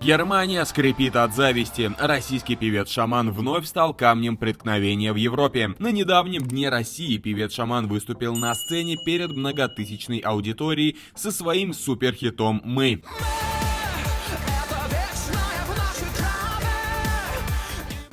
Германия скрипит от зависти. Российский певец-шаман вновь стал камнем преткновения в Европе. На недавнем Дне России певец-шаман выступил на сцене перед многотысячной аудиторией со своим суперхитом «Мы».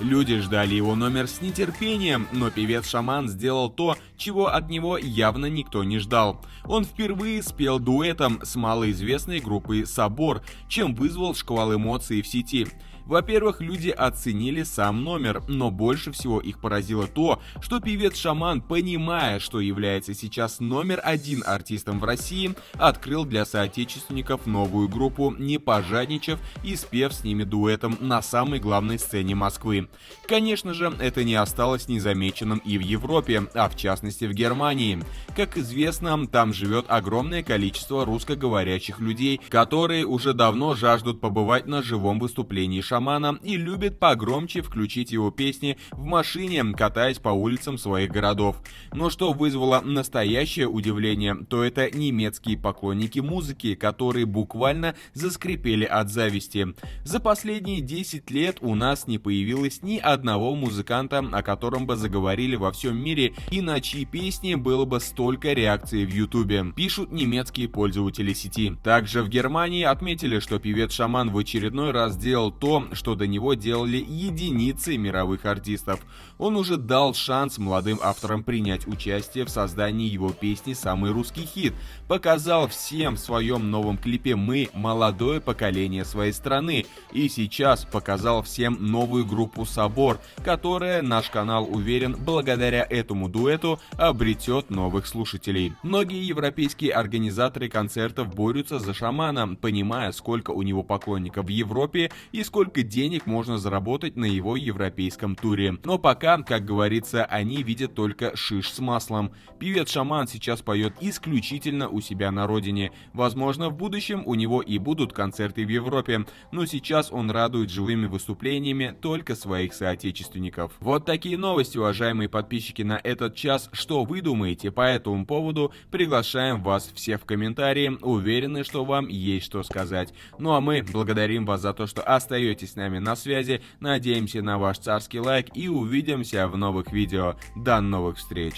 Люди ждали его номер с нетерпением, но певец-шаман сделал то, чего от него явно никто не ждал. Он впервые спел дуэтом с малоизвестной группой «Собор», чем вызвал шквал эмоций в сети. Во-первых, люди оценили сам номер, но больше всего их поразило то, что певец-шаман, понимая, что является сейчас номер один артистом в России, открыл для соотечественников новую группу, не пожадничав и спев с ними дуэтом на самой главной сцене Москвы. Конечно же, это не осталось незамеченным и в Европе, а в частности в Германии. Как известно, там живет огромное количество русскоговорящих людей, которые уже давно жаждут побывать на живом выступлении шамана и любят погромче включить его песни в машине, катаясь по улицам своих городов. Но что вызвало настоящее удивление, то это немецкие поклонники музыки, которые буквально заскрипели от зависти. За последние 10 лет у нас не появилось ни одного музыканта, о котором бы заговорили во всем мире и на чьи песни было бы столько реакций в Ютубе, пишут немецкие пользователи сети. Также в Германии отметили, что певец-шаман в очередной раз сделал то, что до него делали единицы мировых артистов. Он уже дал шанс молодым авторам принять участие в создании его песни «Самый русский хит», показал всем в своем новом клипе «Мы» молодое поколение своей страны, и сейчас показал всем новую группу «Собор», которая, наш канал уверен, благодаря этому дуэту обретет новых слушателей. Многие европейские организаторы концертов борются за шамана, понимая, сколько у него поклонников в Европе и сколько денег можно заработать на его европейском туре. Но пока, как говорится, они видят только шиш с маслом. Певец-шаман сейчас поет исключительно у себя на родине. Возможно, в будущем у него и будут концерты в Европе, но сейчас он радует живыми выступлениями только своих соотечественников. Вот такие новости, уважаемые подписчики, на этот час. Что вы думаете по этому поводу? Приглашаем вас всех в комментарии. Уверены, что вам есть что сказать. Ну а мы благодарим вас за то, что остаетесь с нами на связи. Надеемся на ваш царский лайк и увидимся в новых видео. До новых встреч!